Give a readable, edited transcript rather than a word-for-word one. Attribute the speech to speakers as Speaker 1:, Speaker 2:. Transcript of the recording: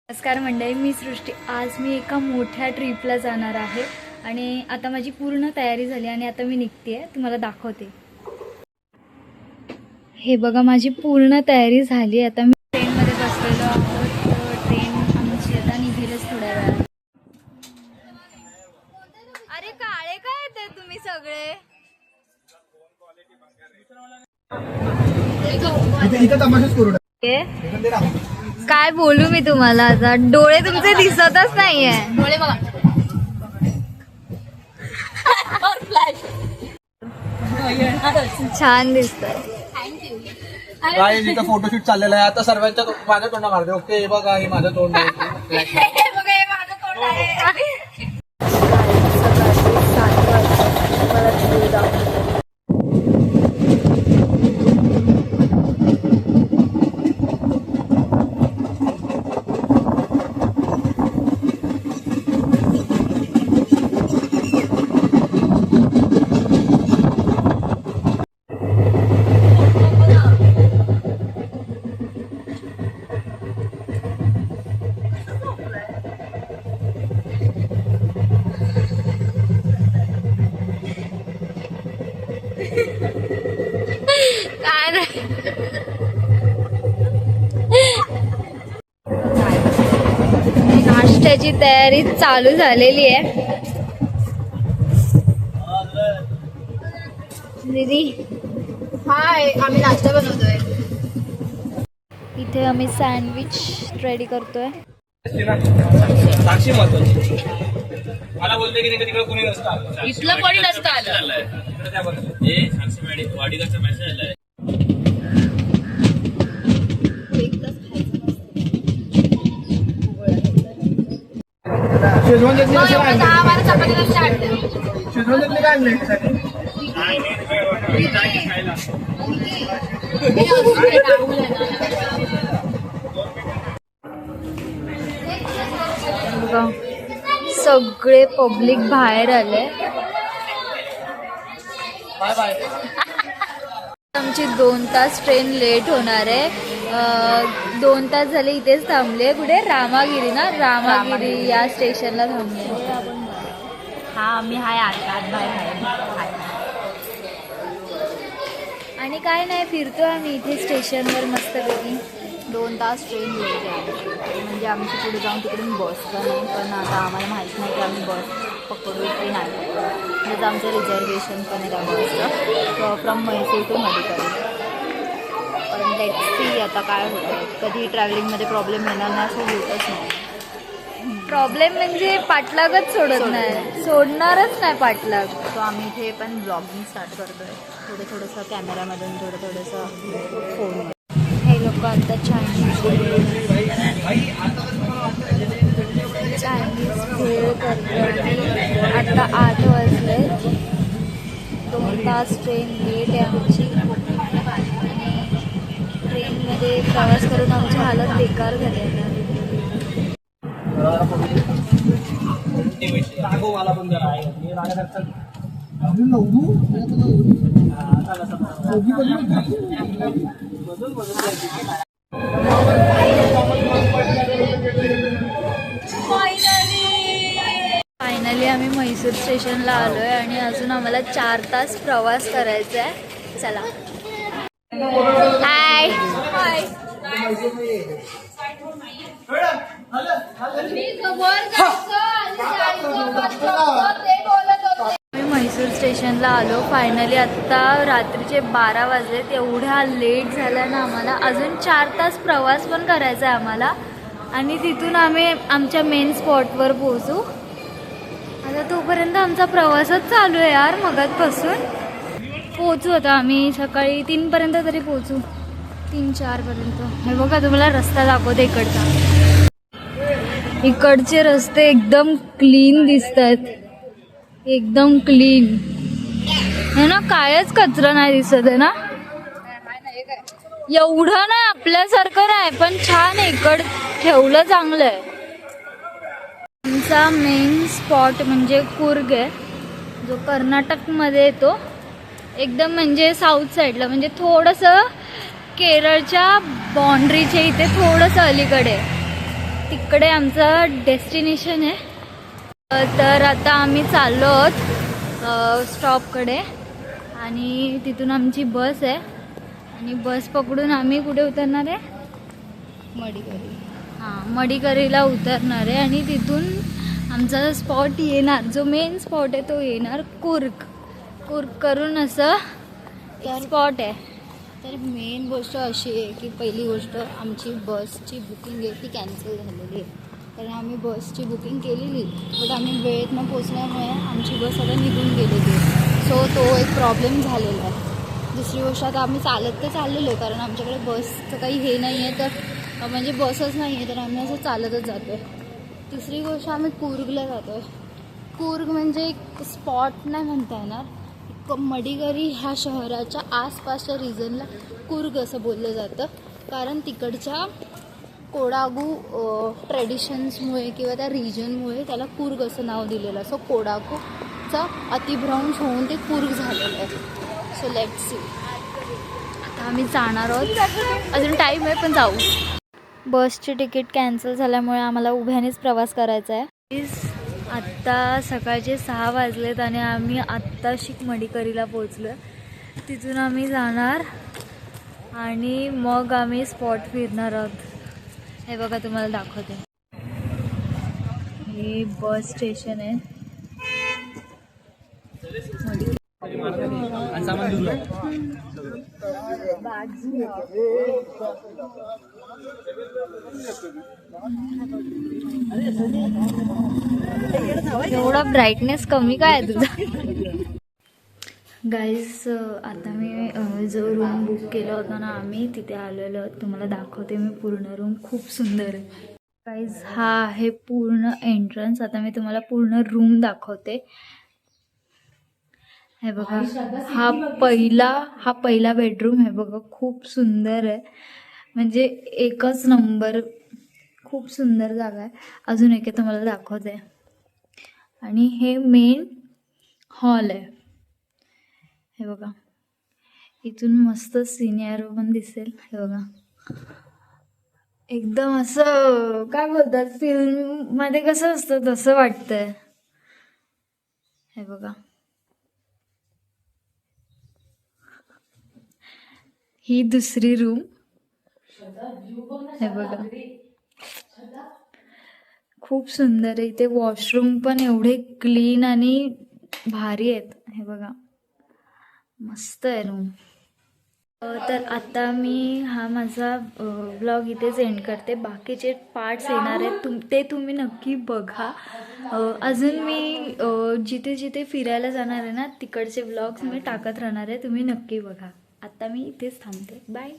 Speaker 1: नमस्कार मंडळी, मी सृष्टी. आज मी एका मोठ्या ट्रिपला जाणार आहे आणि आता माझी पूर्ण तयारी झाली आणि आता मी निघते. तुम्हाला दाखवते. हे बघा, माझी पूर्ण तयारी झाली. आता मी ट्रेनमध्ये बसलेलो आहोत. ट्रेन आमची आता निघेलच थोड्या वेळात. अरे काळे काय येते तुम्ही सगळे? काय बोलू मी तुम्हाला आता? डोळे तुमचे दिसतच नाहीये. डोळे बघा. छान दिसतात.
Speaker 2: काय जिथं फोटोशूट चाललेलं आहे आता सर्वांच्या माझ्या तोंडा मारते. ओके, हे बघा, हे माझं तोंड आहे.
Speaker 1: काय नाही. नाश्त्याची तयारी चालू झालेली आहे. दीदी
Speaker 3: हाय, आम्ही नाश्ता बनवतोय.
Speaker 1: इथे आम्ही सँडविच रेडी करतोय.
Speaker 2: साक्षी महत्वाची मला बोलते की तिकडे कोणी नसतं.
Speaker 3: इथलं कोणी नसतं आलं.
Speaker 2: वाडीकरचा मेसेज आलाय. शेजवान चटणी कशी आणली? शेजवान चटणी काय आणली?
Speaker 1: सगळे पब्लिक बाहेर आले.
Speaker 2: Bye bye.
Speaker 1: आमची 2 तास ट्रेन लेट होणार आहे. 2 तास झाले इथेच थांबले. कुठे? रामागिरी ना, रामागिरी या स्टेशनला थांबले.
Speaker 3: हा, आम्ही हाय आत बाहेर हाय.
Speaker 1: आणि काय नाही, फिरतो आम्ही इथे स्टेशनवर मस्तपैकी.
Speaker 3: 2 तास ट्रेन लेट आहे. म्हणजे आमची पुढे जाऊन तिकडून बस नाही, पण आता आम्हाला माहीत नाही की आम्ही बस पकडू की नाही. म्हणजे आमचं रिझर्वेशन पण आहे त्या बसचं फ्रॉम म्हैसूर टू मडिकल. पण लेट्स सी आता काय होतं. कधी ट्रॅव्हलिंगमध्ये प्रॉब्लेम येणार नाही असं होतच नाही.
Speaker 1: प्रॉब्लेम म्हणजे पाठलागच सोडत नाही, सोडणारच नाही पाठलाग.
Speaker 3: सो आम्ही इथे पण ब्लॉगिंग स्टार्ट करतो आहे. थोडंसं कॅमेरामधून थोडंसं फोन.
Speaker 1: हे लोक आता चायनीज भेळ करतात. आता 8 वाजले. 2 तास ट्रेन लेट आहे आमची. ट्रेनमध्ये प्रवास करून आमची हालत बेकार झाली आहे.
Speaker 2: मला पण जरा आहे.
Speaker 1: फायनली आम्ही म्हैसूर स्टेशनला आलोय आणि अजून आम्हाला 4 तास प्रवास करायचा आहे. चला. हाय. मी म्हैसूर स्टेशनला आलो फायनली. आत्ता रात्रीचे 12 वाजलेत. एवढ्या लेट झाला ना आम्हाला. अजून 4 तास प्रवास पण करायचा आहे आम्हाला आणि तिथून आम्ही आमच्या मेन स्पॉटवर पोहोचू. आता तोपर्यंत आमचा प्रवासच चालू आहे यार. मगातपासून पोहोचू. आता आम्ही सकाळी 3 पर्यंत तरी पोहोचू. 3-4 पर्यंत. हे बघा, तुम्हाला रस्ता दाखवते इकडचा. इकडचे रस्ते एकदम क्लीन दिसतात. एकदम क्लीन है ना. कायच कचरा नाही दिसत आहे ना. एवढं नाही, आपल्यासारखं नाही, पण छान आहे. इकड ठेवलं चांगलं आहे. आमचा मेन स्पॉट म्हणजे कूर्ग आहे, जो कर्नाटकमध्ये येतो. एकदम म्हणजे साऊथ साईडला, म्हणजे थोडंसं केरळच्या बाउंड्रीच्या इथे थोडंसं अलीकडे. तिकडे आमचं डेस्टिनेशन आहे. तर आता आम्ही चाललो आहोत स्टॉपकडे आणि तिथून आमची बस आहे आणि बस पकडून आम्ही कुठे उतरणार आहे?
Speaker 3: मडीकरी.
Speaker 1: हां, मडीकरीला उतरणार आहे आणि तिथून आमचा स्पॉट येणार, जो मेन स्पॉट आहे तो येणार कुर्ग करून असं स्पॉट आहे.
Speaker 3: तर मेन गोष्ट अशी आहे की पहिली गोष्ट आमची बसची बुकिंग आहे ती कॅन्सल झालेली आहे. कारण आम्ही बसची बुकिंग केलेली बट आम्ही वेळेत न पोचल्यामुळे आमची बस आता निघून गेलेली आहे. सो तो एक प्रॉब्लेम झालेला आहे. दुसरी गोष्ट आता आम्ही चालत तर चाललेलो आहे कारण आमच्याकडे बसचं काही हे नाही आहे, तर म्हणजे बसच नाही आहे, तर आम्ही असं चालतच जातो आहे. तिसरी गोष्ट आम्ही कुर्गला जातो आहे. कुर्ग म्हणजे एक स्पॉट नाही म्हणता येणार, मडीकरी ह्या शहराच्या आसपासच्या रिजनला कुर्ग असं बोललं जातं. कारण तिकडच्या कोडागू ट्रेडिशन्समुळे किंवा त्या रिजनमुळे त्याला कुर्ग असं नाव दिलेलं. सो कोडागूचा अतिभ्रंश होऊन ते कुर्ग झालेलं आहे. So let's see.
Speaker 1: आता आम्ही जाणार आहोत, अजून टाईम आहे पण जाऊ. बसची तिकीट कॅन्सल झाल्यामुळे आम्हाला उभ्यानेच प्रवास करायचा आहे. आत्ता सकाळचे 6 वाजलेत आणि आम्ही आत्ताशी मडीकरीला पोचलो. तिथून आम्ही जाणार आणि मग आम्ही स्पॉट फिरणार आहोत. हे बघा तुम्हाला दाखवते, हे बस स्टेशन आहे. एवढा ब्राईटनेस कमी काय आहे तुझा? गाईज आता मी जो रूम बुक केला होता ना आम्ही, तिथे आलेलो आहोत. तुम्हाला दाखवते मी पूर्ण रूम, खूप सुंदर आहे. गाईज हा आहे पूर्ण एंट्रन्स. आता मी तुम्हाला पूर्ण रूम दाखवते. हे बघा, हा पहिला बेडरूम आहे बघा, खूप सुंदर आहे. म्हणजे एकच नंबर, खूप सुंदर जागा आहे. अजून एक तुम्हाला दाखवते. आणि हे मेन हॉल आहे. हे बघा, इथून मस्त सिनियर पण दिसेल. हे बघा, एकदम असं काय बोलतात, फिल्म मध्ये कसं असतं तसं वाटतंय. हे बघा, ही दुसरी रूम. हे बघा, खूप सुंदर आहे. इथे वॉशरूम पण एवढे क्लीन आणि भारी आहेत. हे बघा, मस्त आहे रूम. तर आता मी हा माझा ब्लॉग इथेच एंड करते. बाकीचे पार्ट्स येणार आहेत, ते तुम्ही नक्की बघा. अजून मी जिथे जिथे फिरायला जाणार आहे ना, तिकडचे ब्लॉग्स मी टाकत राहणार आहे, तुम्ही नक्की बघा. आता मी इथेच थांबते. बाय.